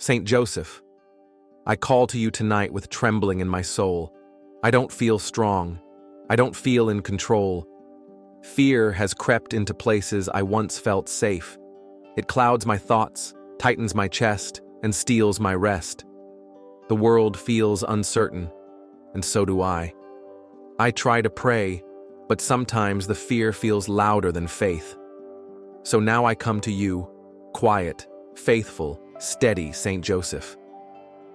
Saint Joseph, I call to you tonight with trembling in my soul. I don't feel strong. I don't feel in control. Fear has crept into places I once felt safe. It clouds my thoughts, tightens my chest, and steals my rest. The world feels uncertain, and so do I. I try to pray, but sometimes the fear feels louder than faith. So now I come to you, quiet, faithful, steady Saint Joseph.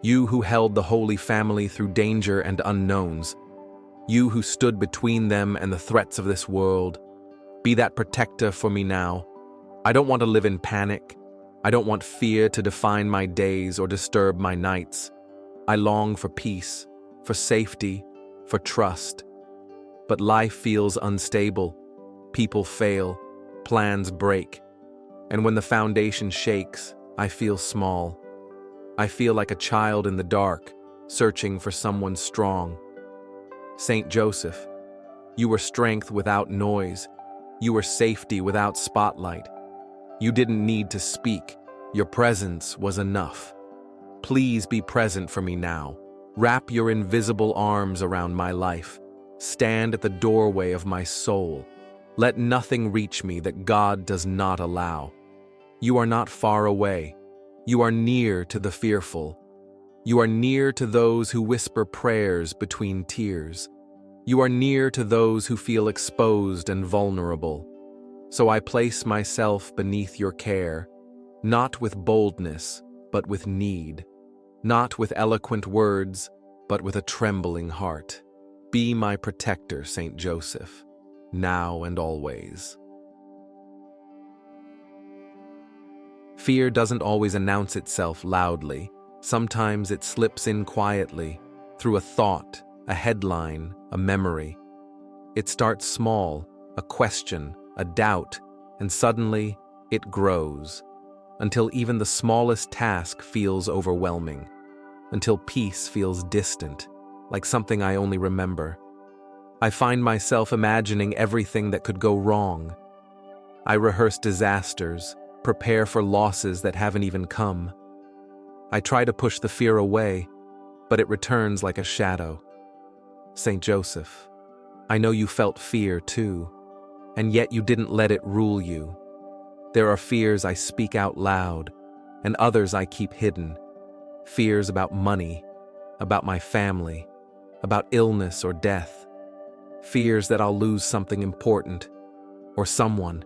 You who held the Holy Family through danger and unknowns. You who stood between them and the threats of this world. Be that protector for me now. I don't want to live in panic. I don't want fear to define my days or disturb my nights. I long for peace, for safety, for trust. But life feels unstable. People fail. Plans break. And when the foundation shakes, I feel small. I feel like a child in the dark, searching for someone strong. Saint Joseph, you were strength without noise. You were safety without spotlight. You didn't need to speak. Your presence was enough. Please be present for me now. Wrap your invisible arms around my life. Stand at the doorway of my soul. Let nothing reach me that God does not allow. You are not far away. You are near to the fearful. You are near to those who whisper prayers between tears. You are near to those who feel exposed and vulnerable. So I place myself beneath your care, not with boldness, but with need. Not with eloquent words, but with a trembling heart. Be my protector, Saint Joseph, now and always. Fear doesn't always announce itself loudly. Sometimes it slips in quietly, through a thought, a headline, a memory. It starts small, a question, a doubt, and suddenly it grows, until even the smallest task feels overwhelming, until peace feels distant, like something I only remember. I find myself imagining everything that could go wrong. I rehearse disasters, prepare for losses that haven't even come. I try to push the fear away, but it returns like a shadow. Saint Joseph, I know you felt fear too, and yet you didn't let it rule you. There are fears I speak out loud, and others I keep hidden. Fears about money, about my family, about illness or death. Fears that I'll lose something important, or someone,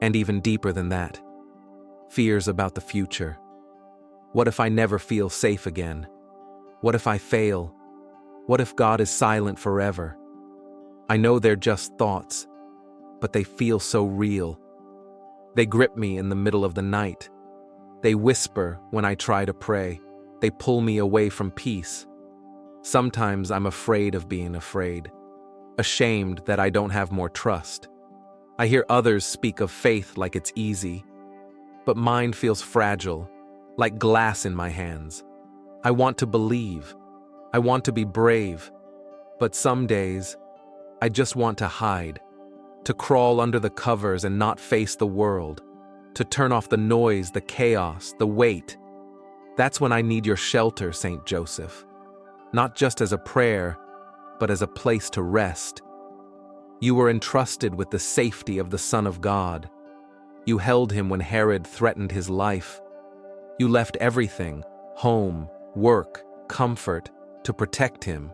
and even deeper than that. Fears about the future. What if I never feel safe again? What if I fail? What if God is silent forever? I know they're just thoughts, but they feel so real. They grip me in the middle of the night. They whisper when I try to pray. They pull me away from peace. Sometimes I'm afraid of being afraid, ashamed that I don't have more trust. I hear others speak of faith like it's easy, but mine feels fragile, like glass in my hands. I want to believe. I want to be brave. But some days, I just want to hide, to crawl under the covers and not face the world, to turn off the noise, the chaos, the weight. That's when I need your shelter, Saint Joseph. Not just as a prayer, but as a place to rest. You were entrusted with the safety of the Son of God. You held him when Herod threatened his life. You left everything, home, work, comfort, to protect him.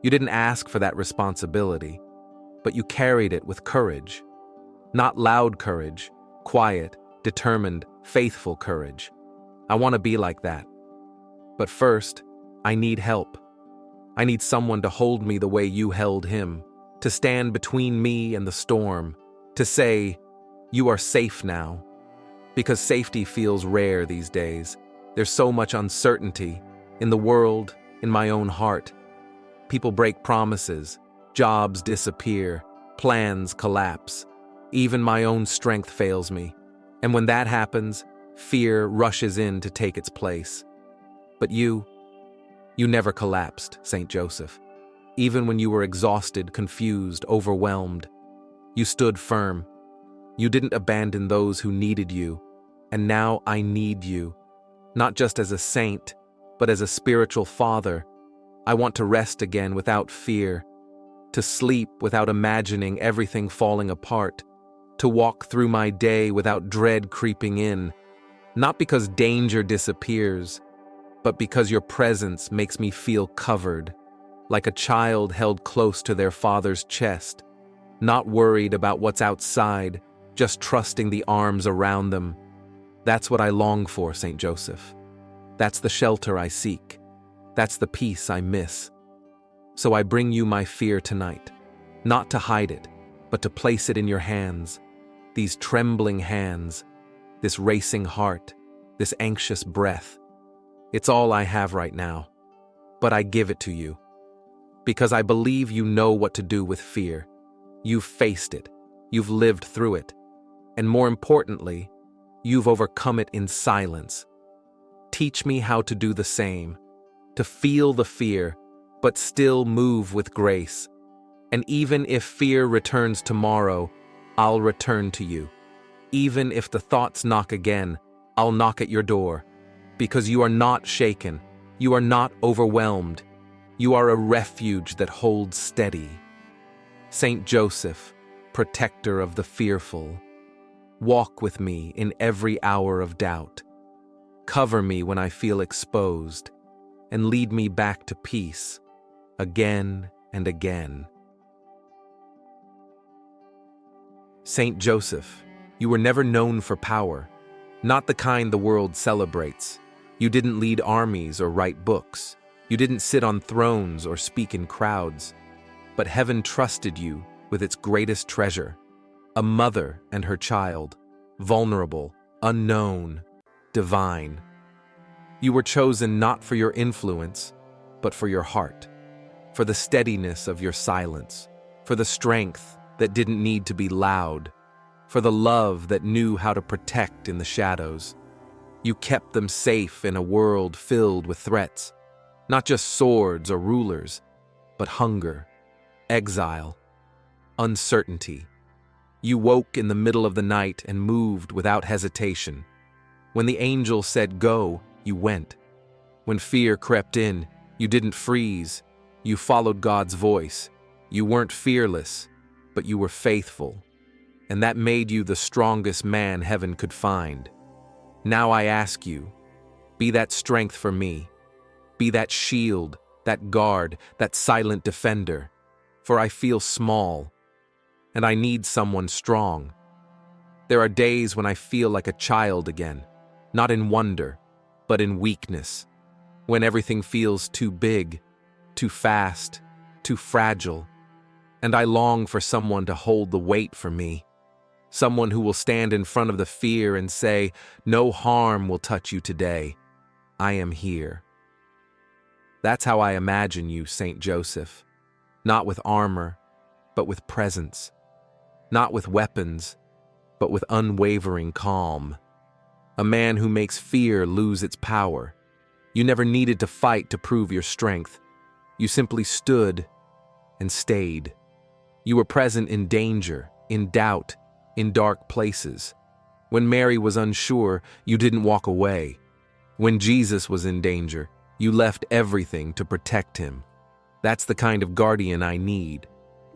You didn't ask for that responsibility, but you carried it with courage. Not loud courage, quiet, determined, faithful courage. I want to be like that. But first, I need help. I need someone to hold me the way you held him, to stand between me and the storm, to say, you are safe now. Because safety feels rare these days. There's so much uncertainty in the world, in my own heart. People break promises, jobs disappear, plans collapse. Even my own strength fails me. And when that happens, fear rushes in to take its place. But you never collapsed, Saint Joseph. Even when you were exhausted, confused, overwhelmed, you stood firm. You didn't abandon those who needed you, and now I need you. not just as a saint, but as a spiritual father. I want to rest again without fear, to sleep without imagining everything falling apart, to walk through my day without dread creeping in, not because danger disappears, but because your presence makes me feel covered, like a child held close to their father's chest, not worried about what's outside, just trusting the arms around them. That's what I long for, St. Joseph. That's the shelter I seek. That's the peace I miss. So I bring you my fear tonight, not to hide it, but to place it in your hands, these trembling hands, this racing heart, this anxious breath. It's all I have right now, but I give it to you, because I believe you know what to do with fear. You've faced it, you've lived through it, and more importantly, you've overcome it in silence. Teach me how to do the same, to feel the fear, but still move with grace. And even if fear returns tomorrow, I'll return to you. Even if the thoughts knock again, I'll knock at your door, because you are not shaken, you are not overwhelmed, you are a refuge that holds steady. Saint Joseph, protector of the fearful, walk with me in every hour of doubt. Cover me when I feel exposed, and lead me back to peace, again and again. Saint Joseph, you were never known for power, not the kind the world celebrates. You didn't lead armies or write books. You didn't sit on thrones or speak in crowds. But heaven trusted you with its greatest treasure, a mother and her child, vulnerable, unknown, divine. You were chosen not for your influence, but for your heart, for the steadiness of your silence, for the strength that didn't need to be loud, for the love that knew how to protect in the shadows. You kept them safe in a world filled with threats, not just swords or rulers, but hunger, exile, uncertainty. You woke in the middle of the night and moved without hesitation. When the angel said go, you went. When fear crept in, you didn't freeze. You followed God's voice. You weren't fearless, but you were faithful. And that made you the strongest man heaven could find. Now I ask you, be that strength for me. Be that shield, that guard, that silent defender. For I feel small, and I need someone strong. There are days when I feel like a child again, not in wonder, but in weakness. When everything feels too big, too fast, too fragile. And I long for someone to hold the weight for me. Someone who will stand in front of the fear and say, no harm will touch you today. I am here. That's how I imagine you, Saint Joseph. Not with armor, but with presence. Not with weapons, but with unwavering calm. A man who makes fear lose its power. You never needed to fight to prove your strength. You simply stood and stayed. You were present in danger, in doubt, in dark places. When Mary was unsure, you didn't walk away. When Jesus was in danger, you left everything to protect him. That's the kind of guardian I need.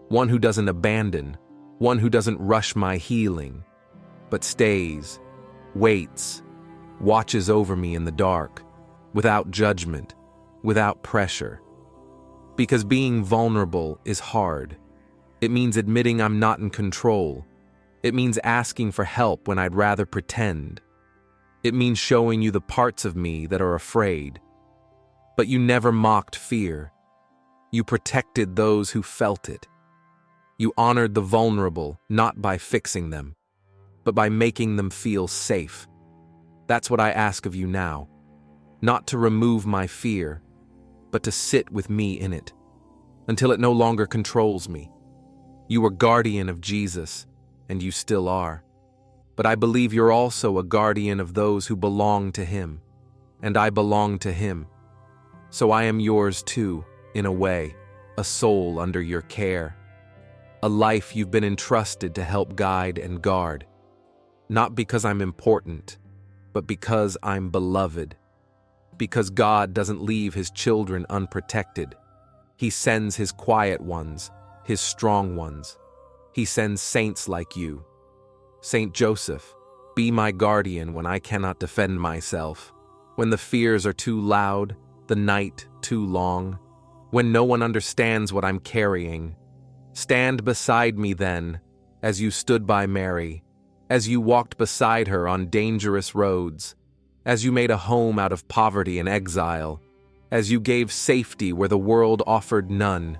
One who doesn't abandon, one who doesn't rush my healing, but stays, waits, watches over me in the dark, without judgment, without pressure. Because being vulnerable is hard. It means admitting I'm not in control. It means asking for help when I'd rather pretend. It means showing you the parts of me that are afraid. But you never mocked fear. You protected those who felt it. You honored the vulnerable, not by fixing them, but by making them feel safe. That's what I ask of you now. Not to remove my fear, but to sit with me in it, until it no longer controls me. You were guardian of Jesus, and you still are. But I believe you're also a guardian of those who belong to him, and I belong to him. So I am yours too, in a way, a soul under your care. A life you've been entrusted to help guide and guard. Not because I'm important, but because I'm beloved. because God doesn't leave his children unprotected. He sends his quiet ones, his strong ones. He sends saints like you. Saint Joseph, be my guardian when I cannot defend myself, when the fears are too loud, the night too long, when no one understands what I'm carrying. Stand beside me then, as you stood by Mary, as you walked beside her on dangerous roads, as you made a home out of poverty and exile, as you gave safety where the world offered none.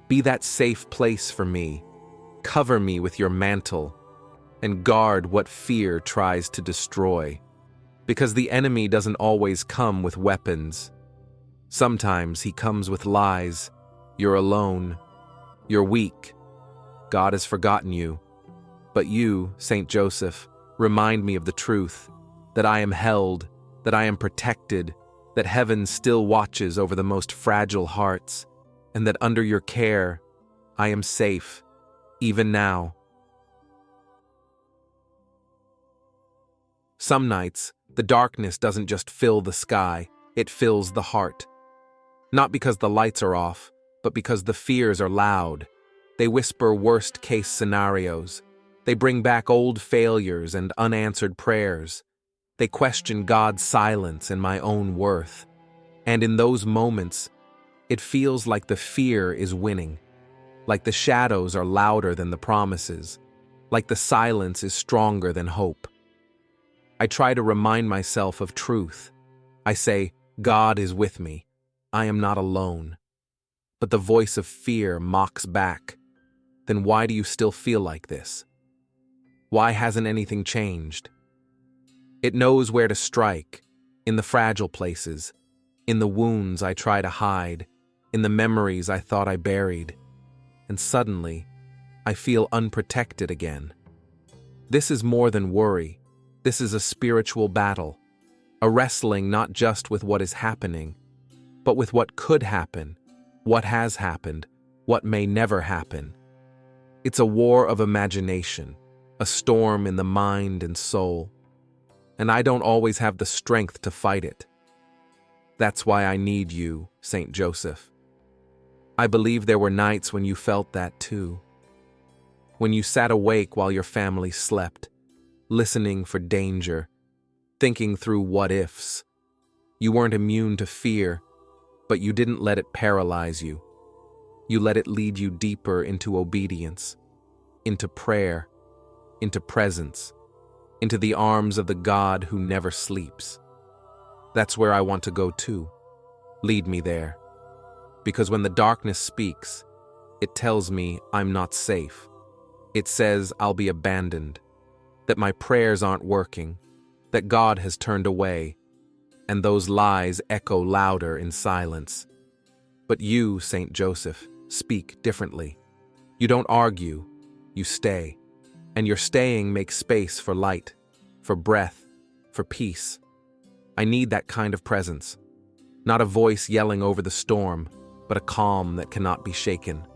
Be that safe place for me. Cover me with your mantle, and guard what fear tries to destroy. Because the enemy doesn't always come with weapons. Sometimes he comes with lies. You're alone. You're weak. God has forgotten you. But you, Saint Joseph, remind me of the truth, that I am held, that I am protected, that heaven still watches over the most fragile hearts, and that under your care, I am safe, even now. Some nights, the darkness doesn't just fill the sky, it fills the heart. Not because the lights are off, but because the fears are loud. They whisper worst-case scenarios. They bring back old failures and unanswered prayers. They question God's silence and my own worth. And in those moments, it feels like the fear is winning, like the shadows are louder than the promises, like the silence is stronger than hope. I try to remind myself of truth. I say, God is with me. I am not alone. But the voice of fear mocks back. Then why do you still feel like this? Why hasn't anything changed? It knows where to strike, in the fragile places, in the wounds I try to hide, in the memories I thought I buried. And suddenly, I feel unprotected again. This is more than worry. This is a spiritual battle, a wrestling not just with what is happening, but with what could happen, what has happened, what may never happen. It's a war of imagination, a storm in the mind and soul, and I don't always have the strength to fight it. That's why I need you, Saint Joseph. I believe there were nights when you felt that too, when you sat awake while your family slept, listening for danger, thinking through what-ifs. You weren't immune to fear, but you didn't let it paralyze you. You let it lead you deeper into obedience, into prayer, into presence, into the arms of the God who never sleeps. That's where I want to go too. Lead me there. Because when the darkness speaks, it tells me I'm not safe. It says I'll be abandoned, that my prayers aren't working, that God has turned away, and those lies echo louder in silence. But you, Saint Joseph, speak differently. You don't argue, you stay. And your staying makes space for light, for breath, for peace. I need that kind of presence. Not a voice yelling over the storm, but a calm that cannot be shaken.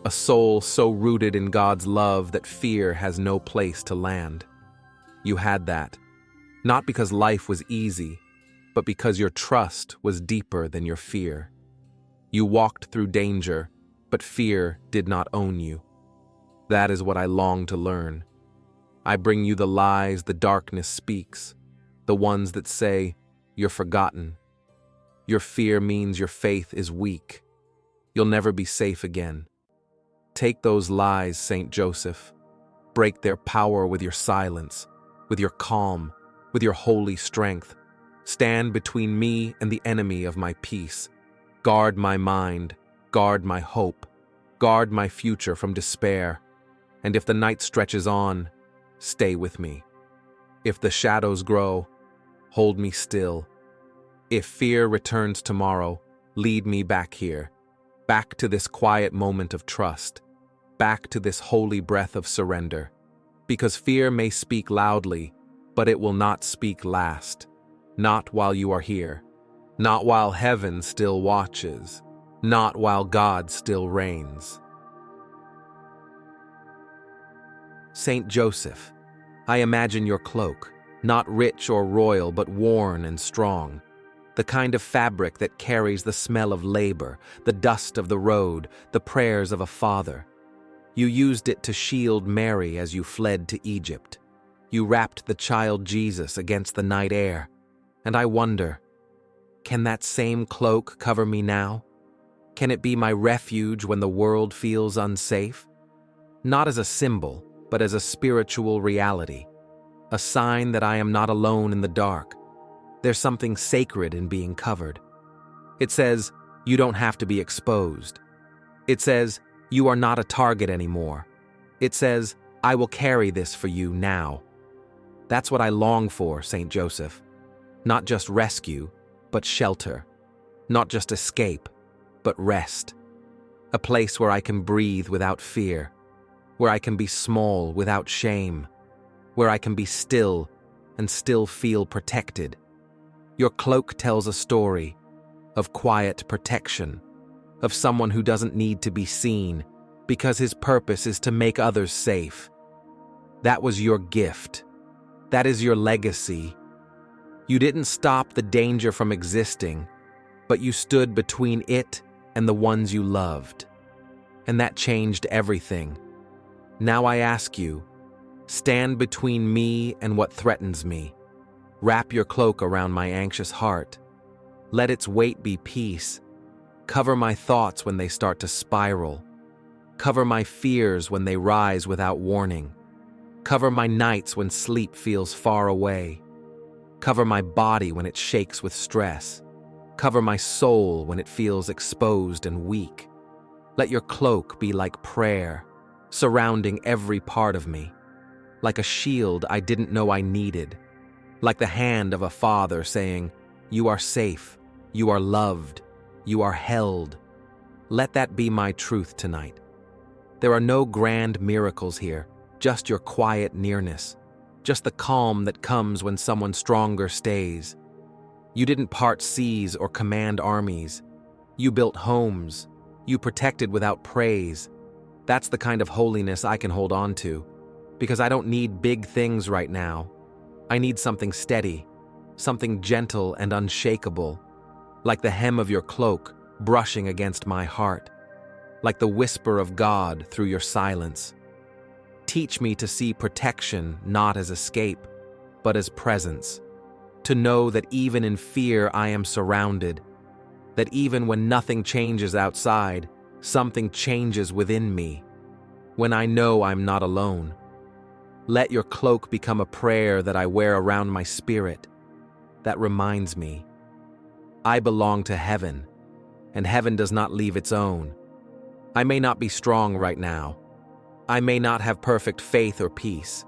A soul so rooted in God's love that fear has no place to land. You had that, not because life was easy, but because your trust was deeper than your fear. You walked through danger, but fear did not own you. That is what I long to learn. I bring you the lies the darkness speaks, the ones that say, you're forgotten. Your fear means your faith is weak. You'll never be safe again. Take those lies, Saint Joseph. Break their power with your silence, with your calm, with your holy strength. Stand between me and the enemy of my peace. Guard my mind, guard my hope, guard my future from despair. And if the night stretches on, stay with me. If the shadows grow, hold me still. If fear returns tomorrow, lead me back here, back to this quiet moment of trust, back to this holy breath of surrender. Because fear may speak loudly, but it will not speak last. Not while you are here. Not while heaven still watches. Not while God still reigns. Saint Joseph, I imagine your cloak, not rich or royal, but worn and strong. the kind of fabric that carries the smell of labor, the dust of the road, the prayers of a father. You used it to shield Mary as you fled to Egypt. You wrapped the child Jesus against the night air. And I wonder, can that same cloak cover me now? Can it be my refuge when the world feels unsafe? Not as a symbol, but as a spiritual reality. A sign that I am not alone in the dark. There's something sacred in being covered. It says, you don't have to be exposed. It says, you are not a target anymore. It says, I will carry this for you now. That's what I long for, Saint Joseph. Not just rescue, but shelter. Not just escape, but rest. A place where I can breathe without fear. Where I can be small without shame. Where I can be still and still feel protected. Your cloak tells a story of quiet protection, of someone who doesn't need to be seen because his purpose is to make others safe. That was your gift. That is your legacy. You didn't stop the danger from existing, but you stood between it and the ones you loved. And that changed everything. Now I ask you, stand between me and what threatens me. Wrap your cloak around my anxious heart. Let its weight be peace. Cover my thoughts when they start to spiral. Cover my fears when they rise without warning. Cover my nights when sleep feels far away. Cover my body when it shakes with stress. Cover my soul when it feels exposed and weak. Let your cloak be like prayer, surrounding every part of me. Like a shield I didn't know I needed. Like the hand of a father saying, you are safe, you are loved, you are held. Let that be my truth tonight. There are no grand miracles here, just your quiet nearness, just the calm that comes when someone stronger stays. You didn't part seas or command armies. You built homes. You protected without praise. That's the kind of holiness I can hold on to, because I don't need big things right now. I need something steady, something gentle and unshakable, like the hem of your cloak brushing against my heart, like the whisper of God through your silence. Teach me to see protection not as escape, but as presence, to know that even in fear I am surrounded, that even when nothing changes outside, something changes within me, when I know I'm not alone. Let your cloak become a prayer that I wear around my spirit, that reminds me, I belong to heaven, and heaven does not leave its own. I may not be strong right now. I may not have perfect faith or peace,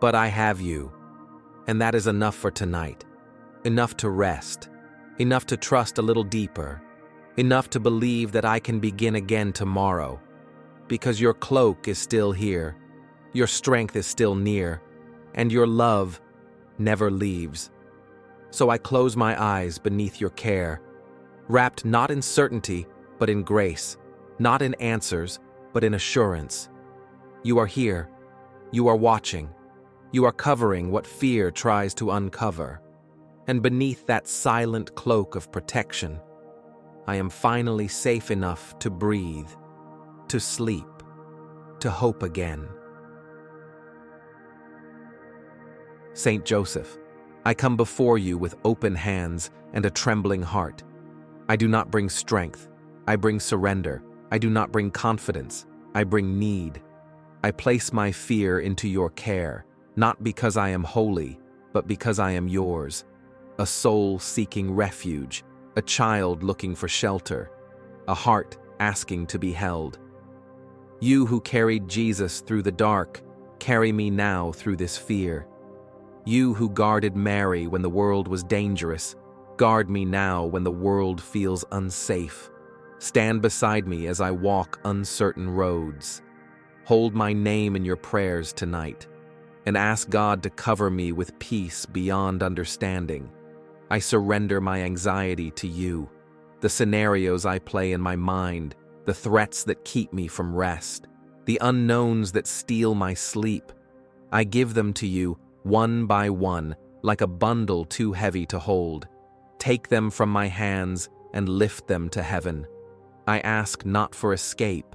but I have you, and that is enough for tonight, enough to rest, enough to trust a little deeper, enough to believe that I can begin again tomorrow, because your cloak is still here, your strength is still near, and your love never leaves. So I close my eyes beneath your care, wrapped not in certainty, but in grace, not in answers, but in assurance. You are here. You are watching. You are covering what fear tries to uncover. And beneath that silent cloak of protection, I am finally safe enough to breathe, to sleep, to hope again. Saint Joseph, I come before you with open hands and a trembling heart. I do not bring strength. I bring surrender. I do not bring confidence. I bring need. I place my fear into your care, not because I am holy, but because I am yours. A soul seeking refuge, a child looking for shelter, a heart asking to be held. You who carried Jesus through the dark, carry me now through this fear. You who guarded Mary when the world was dangerous, guard me now when the world feels unsafe. Stand beside me as I walk uncertain roads. Hold my name in your prayers tonight, and ask God to cover me with peace beyond understanding. I surrender my anxiety to you, the scenarios I play in my mind, the threats that keep me from rest, the unknowns that steal my sleep. I give them to you one by one, like a bundle too heavy to hold. Take them from my hands and lift them to heaven. I ask not for escape,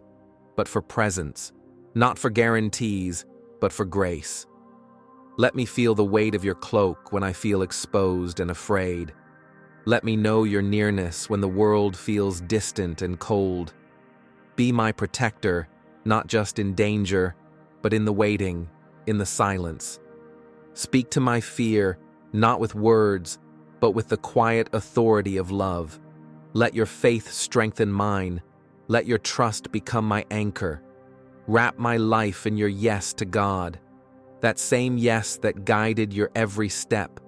but for presence, not for guarantees, but for grace. Let me feel the weight of your cloak when I feel exposed and afraid. Let me know your nearness when the world feels distant and cold. Be my protector, not just in danger, but in the waiting, in the silence. Speak to my fear, not with words, but with the quiet authority of love. Let your faith strengthen mine. Let your trust become my anchor. Wrap my life in your yes to God. That same yes that guided your every step.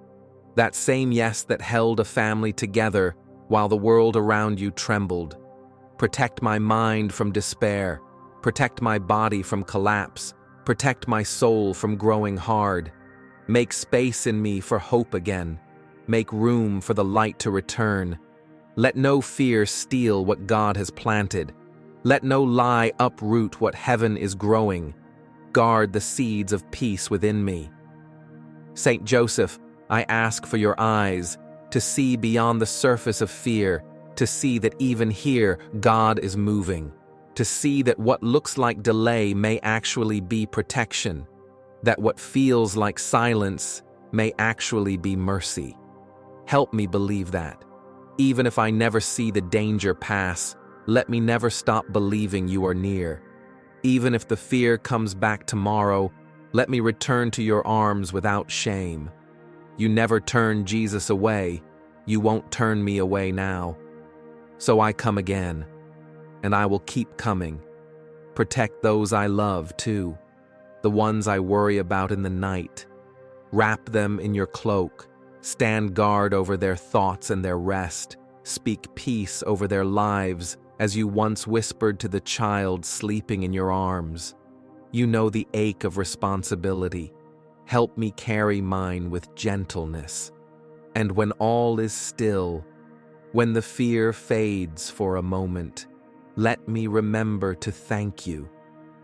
That same yes that held a family together while the world around you trembled. Protect my mind from despair. Protect my body from collapse. Protect my soul from growing hard. Make space in me for hope again. Make room for the light to return. Let no fear steal what God has planted. Let no lie uproot what heaven is growing. Guard the seeds of peace within me. Saint Joseph, I ask for your eyes to see beyond the surface of fear, to see that even here God is moving, to see that what looks like delay may actually be protection, that what feels like silence may actually be mercy. Help me believe that. Even if I never see the danger pass, let me never stop believing you are near. Even if the fear comes back tomorrow, let me return to your arms without shame. You never turned Jesus away. You won't turn me away now. So I come again, and I will keep coming. Protect those I love, too, the ones I worry about in the night. Wrap them in your cloak. Stand guard over their thoughts and their rest. Speak peace over their lives as you once whispered to the child sleeping in your arms. You know the ache of responsibility. Help me carry mine with gentleness. And when all is still, when the fear fades for a moment, let me remember to thank you,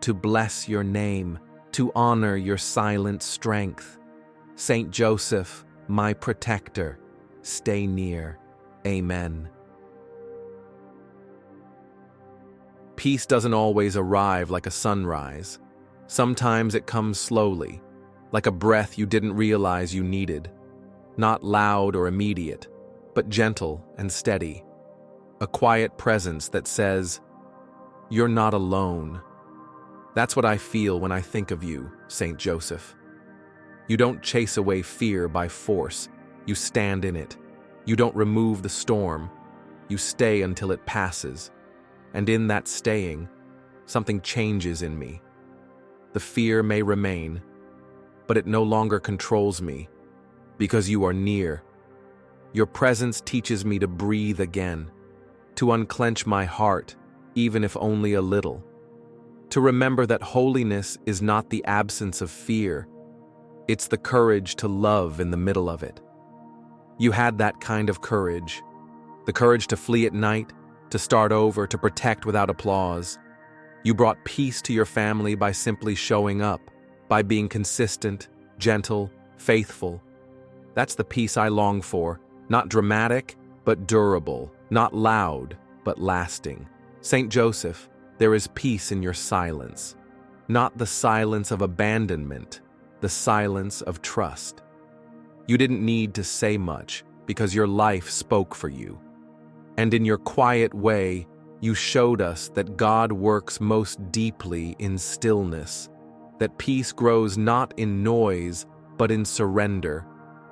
to bless your name, to honor your silent strength. Saint Joseph, my protector, stay near. Amen. Peace doesn't always arrive like a sunrise. Sometimes it comes slowly, like a breath you didn't realize you needed. Not loud or immediate, but gentle and steady. A quiet presence that says, "You're not alone." That's what I feel when I think of you, Saint Joseph. You don't chase away fear by force. You stand in it. You don't remove the storm. You stay until it passes. And in that staying, something changes in me. The fear may remain, but it no longer controls me, because you are near. Your presence teaches me to breathe again, to unclench my heart, even if only a little, to remember that holiness is not the absence of fear. It's the courage to love in the middle of it. You had that kind of courage. The courage to flee at night, to start over, to protect without applause. You brought peace to your family by simply showing up, by being consistent, gentle, faithful. That's the peace I long for, not dramatic, but durable, not loud, but lasting. Saint Joseph, there is peace in your silence, not the silence of abandonment, the silence of trust. You didn't need to say much because your life spoke for you. And in your quiet way, you showed us that God works most deeply in stillness, that peace grows not in noise, but in surrender,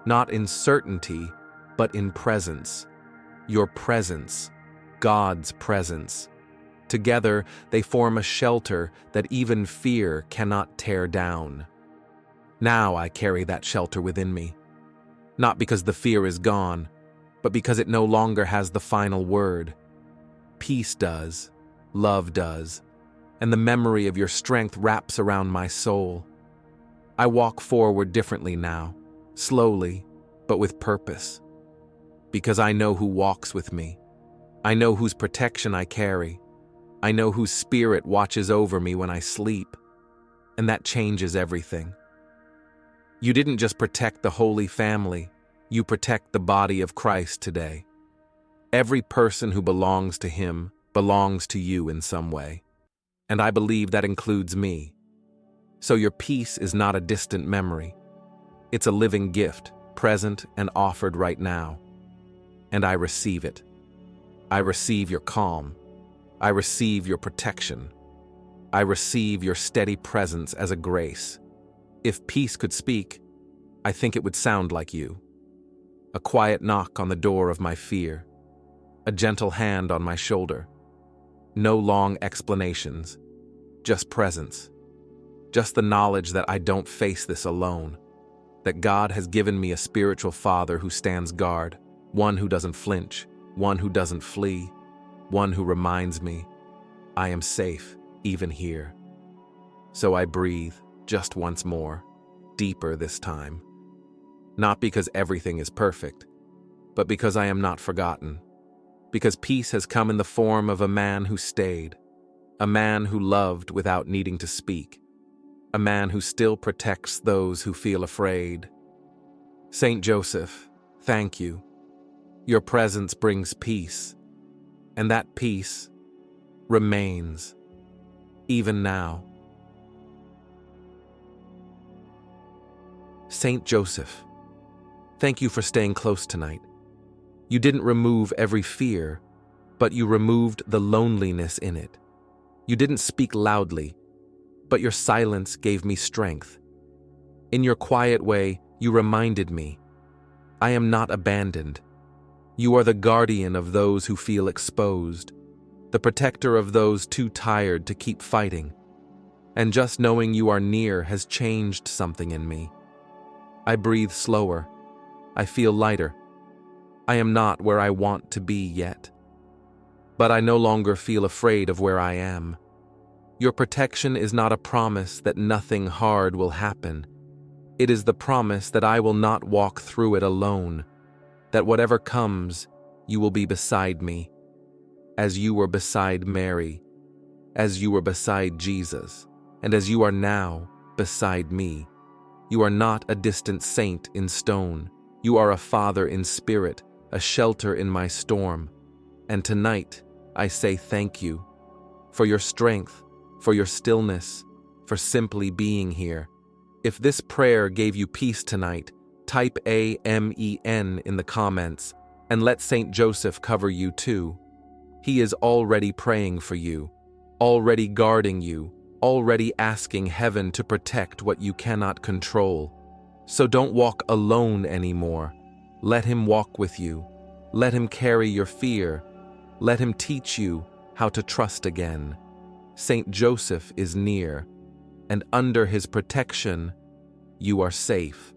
not in certainty, but in presence. Your presence, God's presence. Together, they form a shelter that even fear cannot tear down. Now I carry that shelter within me, not because the fear is gone, but because it no longer has the final word. Peace does, love does, and the memory of your strength wraps around my soul. I walk forward differently now, slowly, but with purpose, because I know who walks with me. I know whose protection I carry. I know whose spirit watches over me when I sleep, and that changes everything. You didn't just protect the Holy Family, You protect the body of Christ today. Every person who belongs to him belongs to you in some way. And I believe that includes me. So your peace is not a distant memory. It's a living gift, present and offered right now. And I receive it. I receive your calm. I receive your protection. I receive your steady presence as a grace. If peace could speak, I think it would sound like you. A quiet knock on the door of my fear. A gentle hand on my shoulder. No long explanations. Just presence. Just the knowledge that I don't face this alone. That God has given me a spiritual father who stands guard. One who doesn't flinch. One who doesn't flee. One who reminds me I am safe, even here. So I breathe just once more, deeper this time. Not because everything is perfect, but because I am not forgotten. Because peace has come in the form of a man who stayed, a man who loved without needing to speak, a man who still protects those who feel afraid. Saint Joseph, thank you. Your presence brings peace, and that peace remains, even now. Saint Joseph, thank you for staying close tonight. You didn't remove every fear, but you removed the loneliness in it. You didn't speak loudly, but your silence gave me strength. In your quiet way, you reminded me, I am not abandoned. You are the guardian of those who feel exposed, the protector of those too tired to keep fighting. And just knowing you are near has changed something in me. I breathe slower. I feel lighter. I am not where I want to be yet. But I no longer feel afraid of where I am. Your protection is not a promise that nothing hard will happen. It is the promise that I will not walk through it alone, that whatever comes, you will be beside me, as you were beside Mary, as you were beside Jesus, and as you are now beside me. You are not a distant saint in stone. You are a father in spirit, a shelter in my storm. And tonight, I say thank you for your strength, for your stillness, for simply being here. If this prayer gave you peace tonight, type Amen in the comments and let Saint Joseph cover you too. He is already praying for you, already guarding you, already asking heaven to protect what you cannot control. So don't walk alone anymore. Let him walk with you. Let him carry your fear. Let him teach you how to trust again. Saint Joseph is near, and under his protection, you are safe.